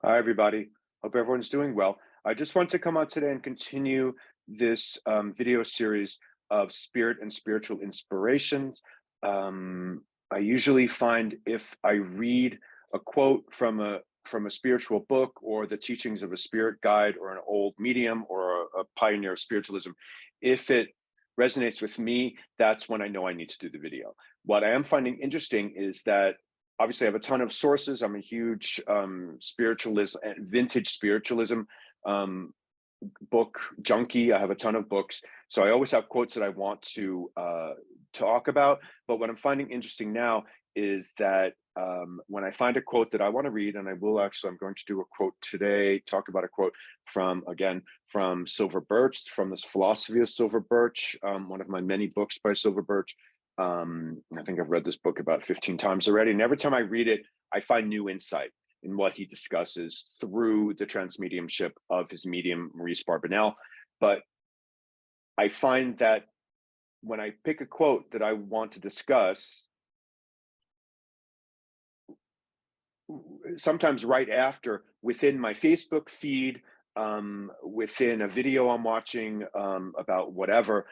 Hi, everybody. Hope everyone's doing well. I just want to come on today and continue this video series of spirit and spiritual inspirations. I usually find if I read a quote from a spiritual book or the teachings of a spirit guide or an old medium or a pioneer of spiritualism, if it resonates with me, that's when I know I need to do the video. What I am finding interesting is that obviously I have a ton of sources. I'm a huge spiritualism and vintage spiritualism um, book junkie. I have a ton of books. So I always have quotes that I want to talk about. But what I'm finding interesting now is that when I find a quote that I want to read, and I will actually, I'm going to do a quote today, talk about a quote from, again, from Silver Birch, from this philosophy of Silver Birch, one of my many books by Silver Birch. I think I've read this book about 15 times already. And every time I read it, I find new insight in what he discusses through the transmediumship of his medium, Maurice Barbanel. But I find that when I pick a quote that I want to discuss, sometimes right after, within my Facebook feed, within a video I'm watching about whatever,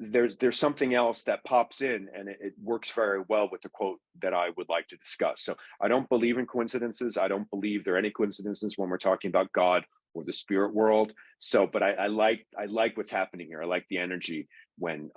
there's something else that pops in, and it works very well with the quote that I would like to discuss. So I don't believe in coincidences. I don't believe there are any coincidences when we're talking about God or the spirit world. So, but I like what's happening here. I like the energy when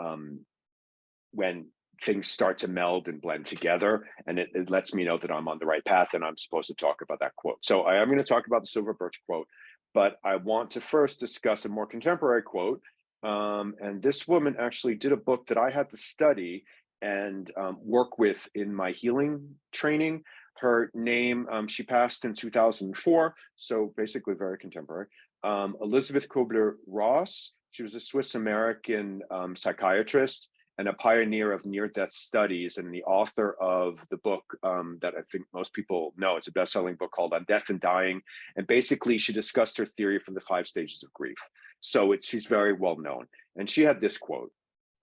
things start to meld and blend together, and it lets me know that I'm on the right path and I'm supposed to talk about that quote. So I am going to talk about the Silver Birch quote, but I want to first discuss a more contemporary quote. And this woman actually did a book that I had to study and work with in my healing training. Her name, she passed in 2004, so basically very contemporary. Elisabeth Kübler-Ross. She was a Swiss-American psychiatrist and a pioneer of near-death studies, and the author of the book that I think most people know. It's a best-selling book called On Death and Dying. And basically, she discussed her theory from the 5 stages of grief. So she's very well known. And she had this quote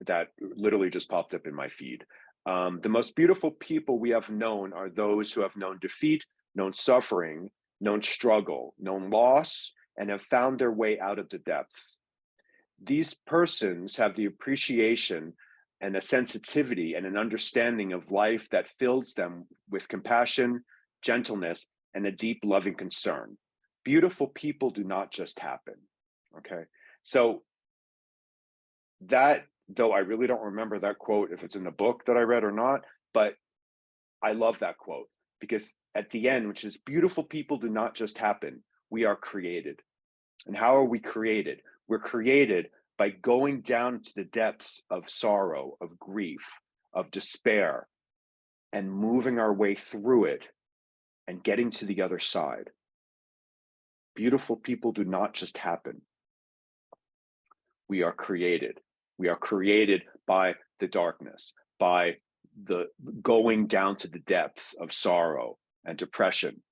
that literally just popped up in my feed. The most beautiful people we have known are those who have known defeat, known suffering, known struggle, known loss, and have found their way out of the depths. These persons have the appreciation and a sensitivity and an understanding of life that fills them with compassion, gentleness, and a deep loving concern. Beautiful people do not just happen. Okay. So that, though I really don't remember that quote, if it's in the book that I read or not, but I love that quote because at the end, which is beautiful people do not just happen, we are created. And how are we created? We're created by going down to the depths of sorrow, of grief, of despair, and moving our way through it and getting to the other side. Beautiful people do not just happen. We are created. We are created by the darkness, by the going down to the depths of sorrow and depression.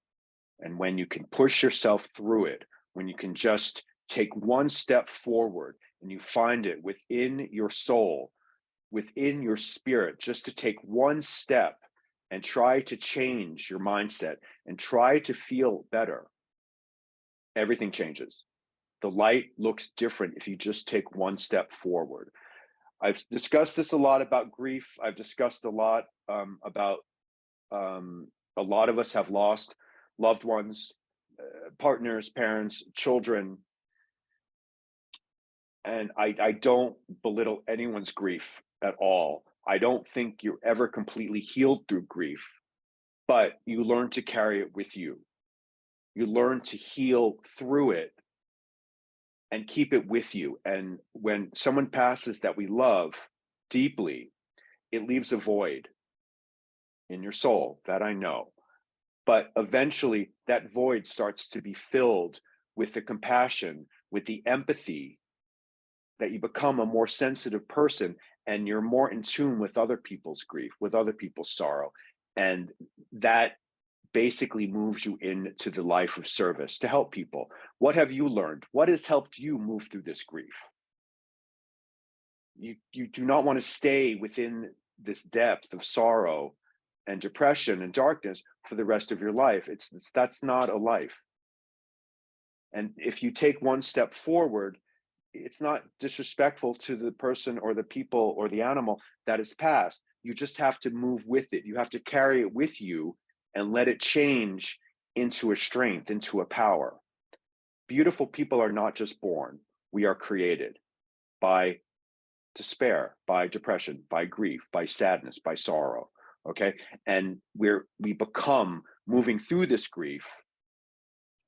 And when you can push yourself through it, when you can just take one step forward and you find it within your soul, within your spirit, just to take one step and try to change your mindset and try to feel better, everything changes. The light looks different if you just take one step forward. I've discussed this a lot about grief. I've discussed a lot about a lot of us have lost loved ones, partners, parents, children. And I don't belittle anyone's grief at all. I don't think you're ever completely healed through grief, but you learn to carry it with you. You learn to heal through it and keep it with you. And when someone passes that we love deeply, it leaves a void in your soul, that I know. But eventually that void starts to be filled with the compassion, with the empathy, that you become a more sensitive person and you're more in tune with other people's grief, with other people's sorrow. And that basically moves you into the life of service to help people. What have you learned? What has helped you move through this grief? You do not want to stay within this depth of sorrow and depression and darkness for the rest of your life. That's not a life. And if you take one step forward, it's not disrespectful to the person or the people or the animal that is passed. You just have to move with it. You have to carry it with you and let it change into a strength, into a power. Beautiful people are not just born. We are created by despair, by depression, by grief, by sadness, by sorrow. Okay. And we become, moving through this grief,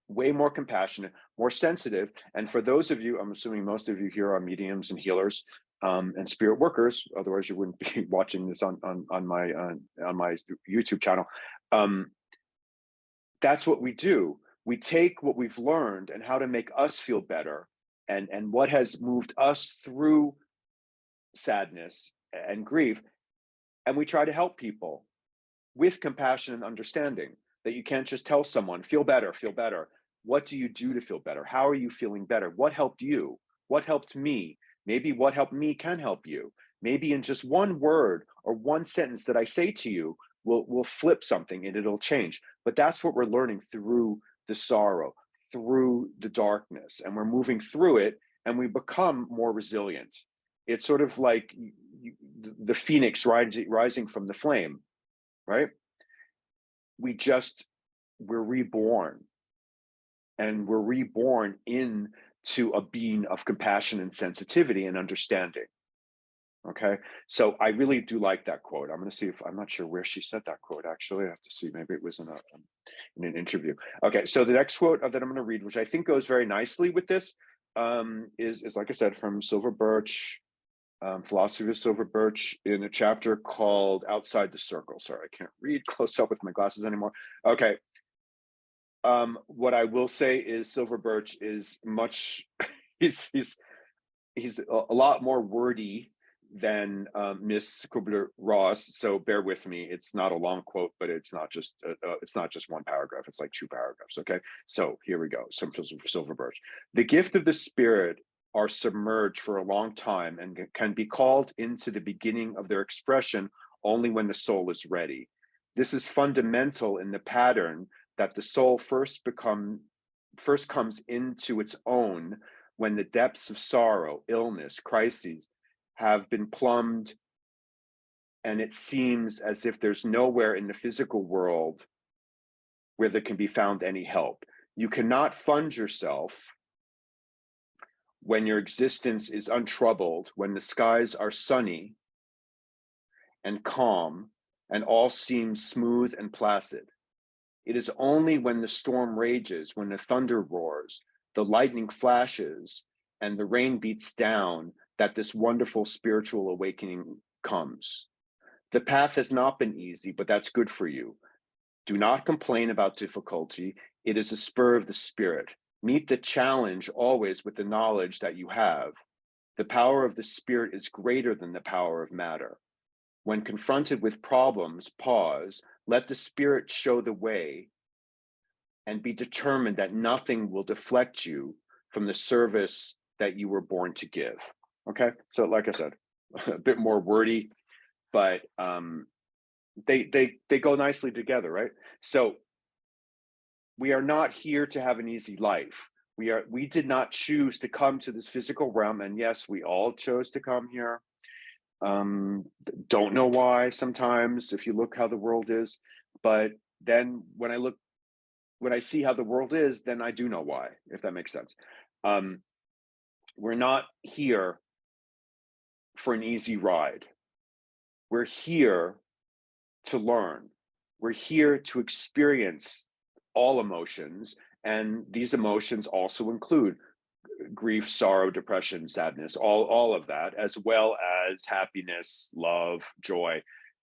way more compassionate, more sensitive. And for those of you, I'm assuming most of you here are mediums and healers and spirit workers. Otherwise, you wouldn't be watching this on my YouTube channel. That's what we do. We take what we've learned and how to make us feel better, and what has moved us through sadness and grief, and we try to help people with compassion and understanding. That you can't just tell someone, feel better, feel better. What do you do to feel better? How are you feeling better? What helped you? What helped me? Maybe what helped me can help you. Maybe in just one word or one sentence that I say to you will flip something and it'll change. But that's what we're learning through the sorrow, through the darkness, and we're moving through it, and we become more resilient. It's sort of like the phoenix rising from the flame, right? We're reborn, and we're reborn into a being of compassion and sensitivity and understanding. Okay, so I really do like that quote. I'm going to see if, I'm not sure where she said that quote, actually. I have to see, maybe it was in an interview. Okay, so the next quote that I'm going to read, which I think goes very nicely with this, is like I said, from Silver Birch, Philosophy of Silver Birch, in a chapter called Outside the Circle. Sorry, I can't read close up with my glasses anymore. Okay. What I will say is Silver Birch is much, he's a lot more wordy than Miss Kübler-Ross. So bear with me. It's not a long quote, but it's not just one paragraph. It's like two paragraphs. Okay. So here we go. Some Silver Birch. The gift of the spirit are submerged for a long time and can be called into the beginning of their expression only when the soul is ready. This is fundamental in the pattern that the soul first comes into its own when the depths of sorrow, illness, crises have been plumbed, and it seems as if there's nowhere in the physical world where there can be found any help. You cannot fund yourself when your existence is untroubled, when the skies are sunny and calm, and all seems smooth and placid. It is only when the storm rages, when the thunder roars, the lightning flashes, and the rain beats down, that this wonderful spiritual awakening comes. The path has not been easy, but that's good for you. Do not complain about difficulty. It is a spur of the spirit. Meet the challenge always with the knowledge that you have. The power of the spirit is greater than the power of matter. When confronted with problems, pause, let the spirit show the way, and be determined that nothing will deflect you from the service that you were born to give. Okay, so like I said, a bit more wordy, but they go nicely together, right? So we are not here to have an easy life. We did not choose to come to this physical realm, and yes, we all chose to come here. Don't know why sometimes, if you look how the world is, but then when I see how the world is, then I do know why, if that makes sense. We're not here for an easy ride. We're here to learn. We're here to experience all emotions, and these emotions also include grief, sorrow, depression, sadness, all of that, as well as happiness, love, joy.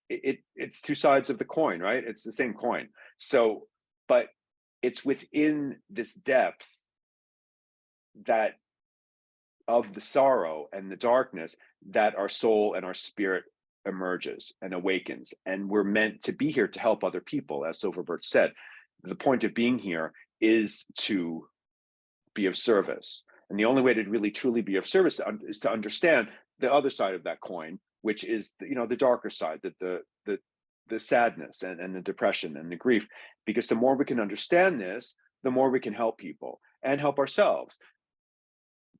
It's two sides of the coin, right? It's the same coin. So, but it's within this depth that of the sorrow and the darkness that our soul and our spirit emerges and awakens. And we're meant to be here to help other people, as Silver Birch said. The point of being here is to be of service. And the only way to really truly be of service is to understand the other side of that coin, which is the darker side, the sadness and the depression and the grief. Because the more we can understand this, the more we can help people. and help ourselves.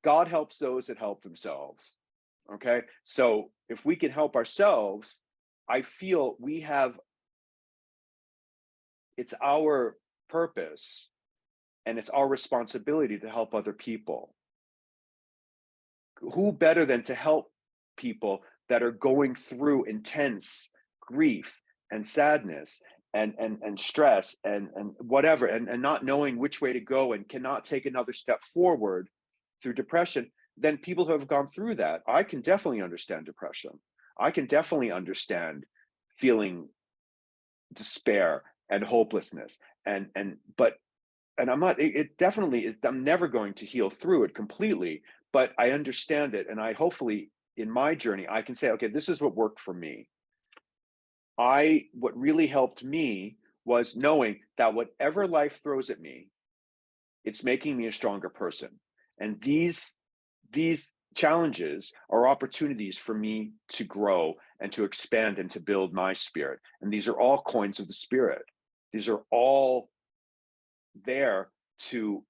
God helps those that help themselves. Okay. So if we can help ourselves, I feel it's our purpose and it's our responsibility to help other people. Who better than to help people that are going through intense grief and sadness and stress and whatever, and not knowing which way to go and cannot take another step forward through depression, then people who have gone through that, I can definitely understand depression. I can definitely understand feeling despair and hopelessness. And I'm not, it definitely is, I'm never going to heal through it completely, but I understand it. And I hopefully in my journey, I can say, okay, this is what worked for me. What really helped me was knowing that whatever life throws at me, it's making me a stronger person. And these challenges are opportunities for me to grow and to expand and to build my spirit. And these are all coins of the spirit. These are all there to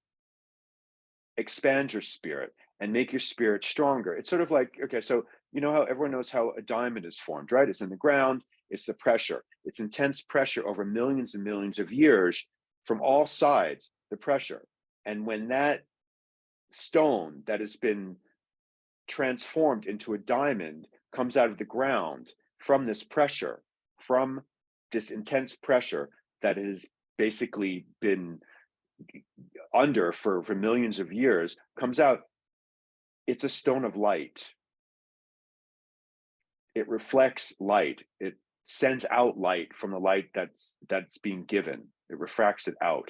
expand your spirit and make your spirit stronger. It's sort of like, okay, so you know how everyone knows how a diamond is formed, right? It's in the ground, it's the pressure. It's intense pressure over millions and millions of years from all sides, the pressure. And when that stone that has been transformed into a diamond comes out of the ground from this pressure, from this intense pressure that has basically been under for millions of years, comes out, it's a stone of light. It reflects light. It sends out light from the light that's being given. It refracts it out.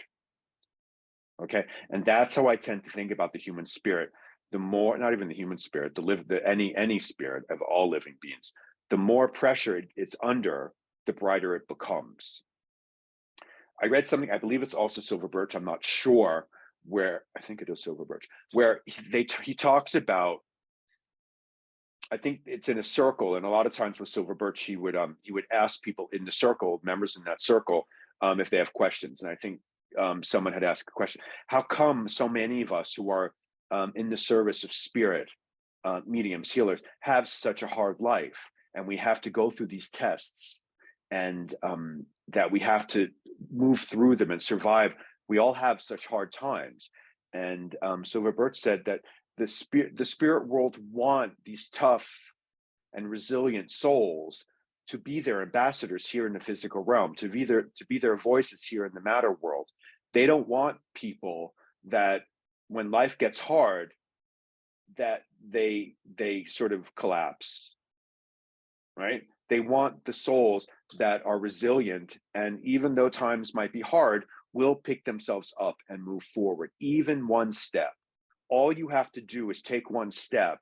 Okay, and that's how I tend to think about the human spirit. The more, not even the human spirit, any spirit of all living beings, the more pressure it's under, the brighter it becomes. I read something, I believe it's also Silver Birch, I'm not sure where, I think it is Silver Birch, where he talks about, I think it's in a circle, and a lot of times with Silver Birch, he would ask people in the circle, members in that circle, if they have questions. And I think someone had asked a question: how come so many of us who are in the service of spirit, mediums, healers, have such a hard life, and we have to go through these tests, and that we have to move through them and survive? We all have such hard times. And Silver Birch said that the spirit world want these tough and resilient souls to be their ambassadors here in the physical realm, to be their voices here in the matter world. They don't want people that when life gets hard, that they sort of collapse, right? They want the souls that are resilient, and even though times might be hard, will pick themselves up and move forward, even one step. All you have to do is take one step,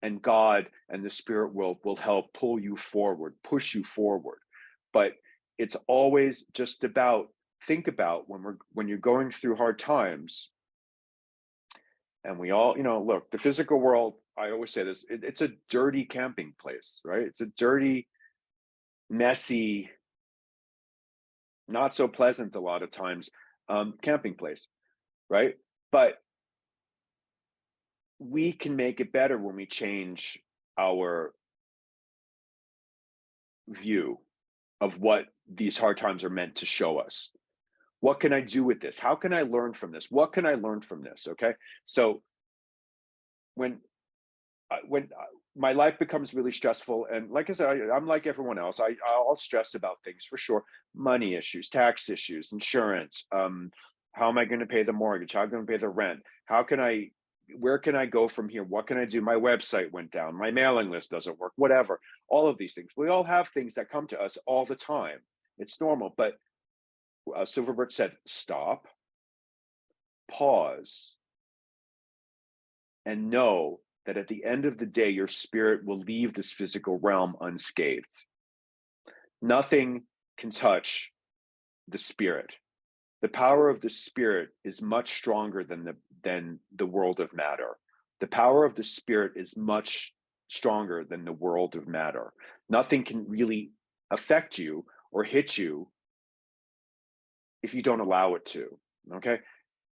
and God and the spirit world will help pull you forward, push you forward. But it's always just about, think about when you're going through hard times, and we all, look, the physical world, I always say this, it's a dirty camping place, right? It's a dirty, messy, not so pleasant a lot of times, camping place, right? But we can make it better when we change our view of what these hard times are meant to show us. What can I do with this? How can I learn from this? What can I learn from this? Okay. So when my life becomes really stressful, and like I said, I'm like everyone else, I'll stress about things for sure. Money issues, tax issues, insurance. How am I going to pay the mortgage? How am I going to pay the rent? Where can I go from here? What can I do? My website went down. My mailing list doesn't work, whatever. All of these things. We all have things that come to us all the time. It's normal. But Silver Birch said, stop, pause, and know that at the end of the day, your spirit will leave this physical realm unscathed. Nothing can touch the spirit. The power of the spirit is much stronger than the world of matter. The power of the spirit is much stronger than the world of matter. Nothing can really affect you or hit you if you don't allow it to. Okay.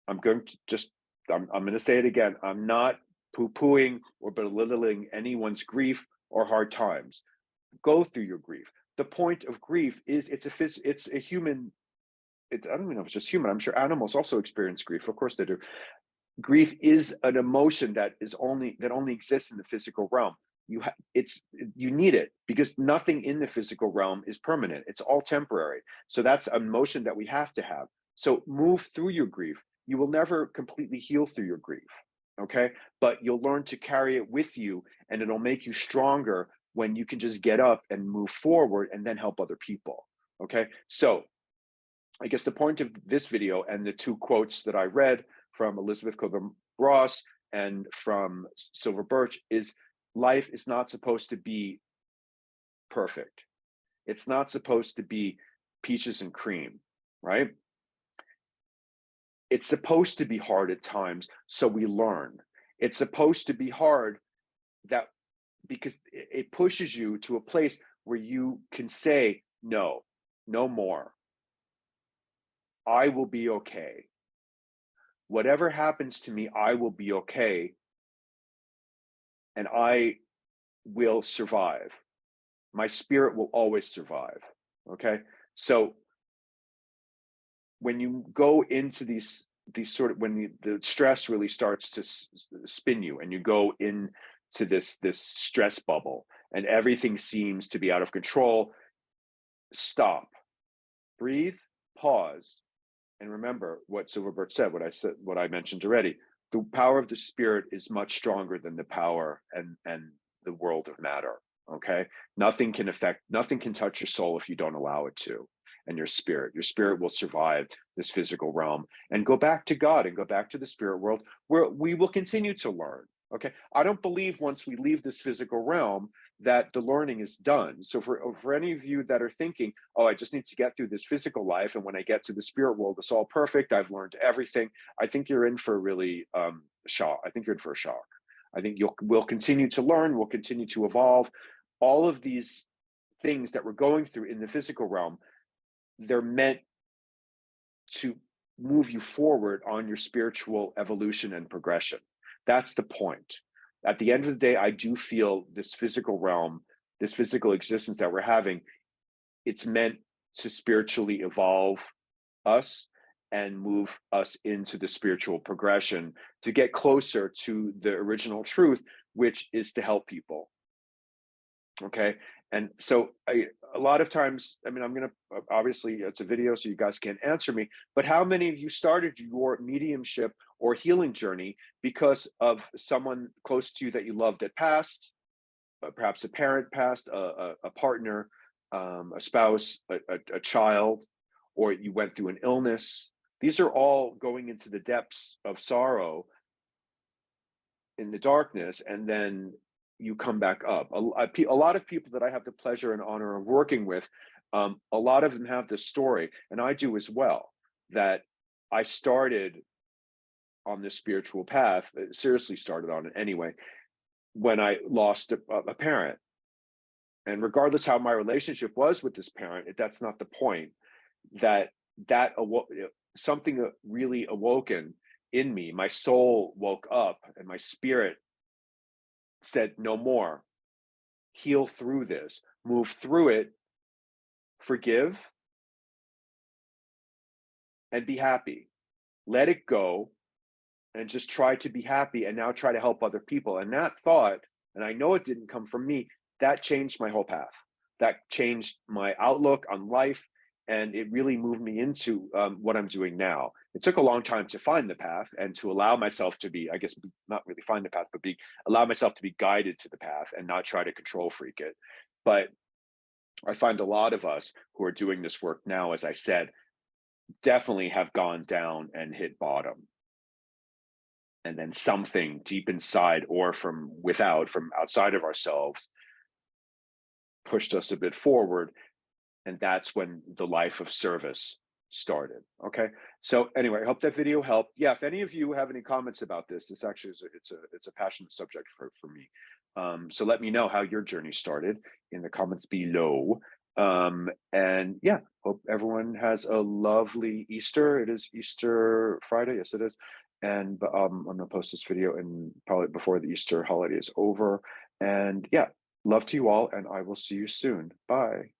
I'm going to just, I'm going to say it again. I'm not poo-pooing or belittling anyone's grief or hard times. Go through your grief. The point of grief is it's a human, I don't even know if it's just human. I'm sure animals also experience grief. Of course they do. Grief is an emotion that only exists in the physical realm. You need it because nothing in the physical realm is permanent. It's all temporary. So that's an emotion that we have to have. So move through your grief. You will never completely heal through your grief, okay? But you'll learn to carry it with you, and it'll make you stronger when you can just get up and move forward and then help other people, okay? So I guess the point of this video and the two quotes that I read from Elisabeth Kübler-Ross and from Silver Birch is life is not supposed to be perfect. It's not supposed to be peaches and cream, right? It's supposed to be hard at times, so we learn. It's supposed to be hard because it pushes you to a place where you can say, no, no more. I will be okay. Whatever happens to me, I will be okay. And I will survive. My spirit will always survive, okay? So when you go into these sort of, when the stress really starts to spin you and you go into this stress bubble and everything seems to be out of control, stop, breathe, pause, and remember what Silver Birch said, what I mentioned already. The power of the spirit is much stronger than the power and the world of matter, okay? Nothing can touch your soul if you don't allow it to. And your spirit will survive this physical realm and go back to God and go back to the spirit world where we will continue to learn, okay? I don't believe once we leave this physical realm that the learning is done. So for any of you that are thinking, oh, I just need to get through this physical life, and when I get to the spirit world, it's all perfect, I've learned everything, I think you're in for really shock. I think you're in for a shock. I think we'll continue to learn, we'll continue to evolve. All of these things that we're going through in the physical realm, they're meant to move you forward on your spiritual evolution and progression. That's the point. At the end of the day, I do feel this physical realm, this physical existence that we're having, it's meant to spiritually evolve us and move us into the spiritual progression to get closer to the original truth, which is to help people. Okay. And so a lot of times, I mean, I'm going to, obviously it's a video, so you guys can't answer me, but how many of you started your mediumship or healing journey because of someone close to you that you loved that passed, perhaps a parent passed, a partner, a spouse, a child, or you went through an illness? These are all going into the depths of sorrow in the darkness, and then you come back up. A lot of people that I have the pleasure and honor of working with, a lot of them have this story, and I do as well, that I started on this spiritual path, seriously started on it anyway, when I lost a parent. And regardless how my relationship was with this parent, that's not the point. Something really awoken in me. My soul woke up and my spirit said, no more. Heal through this, move through it, forgive, and be happy. Let it go and just try to be happy, and now try to help other people. And that thought, and I know it didn't come from me, that changed my whole path. That changed my outlook on life, and it really moved me into what I'm doing now. It took a long time to find the path and to allow myself to be, I guess, not really find the path, but allow myself to be guided to the path and not try to control freak it. But I find a lot of us who are doing this work now, as I said, definitely have gone down and hit bottom. And then something deep inside or from without, from outside of ourselves, pushed us a bit forward. And that's when the life of service started. Okay. So anyway, I hope that video helped. Yeah. If any of you have any comments about this, this actually is it's a passionate subject for me. So let me know how your journey started in the comments below. And yeah, hope everyone has a lovely Easter. It is Easter Friday. Yes, it is. And I'm gonna post this video and probably before the Easter holiday is over. And yeah, love to you all, and I will see you soon. Bye.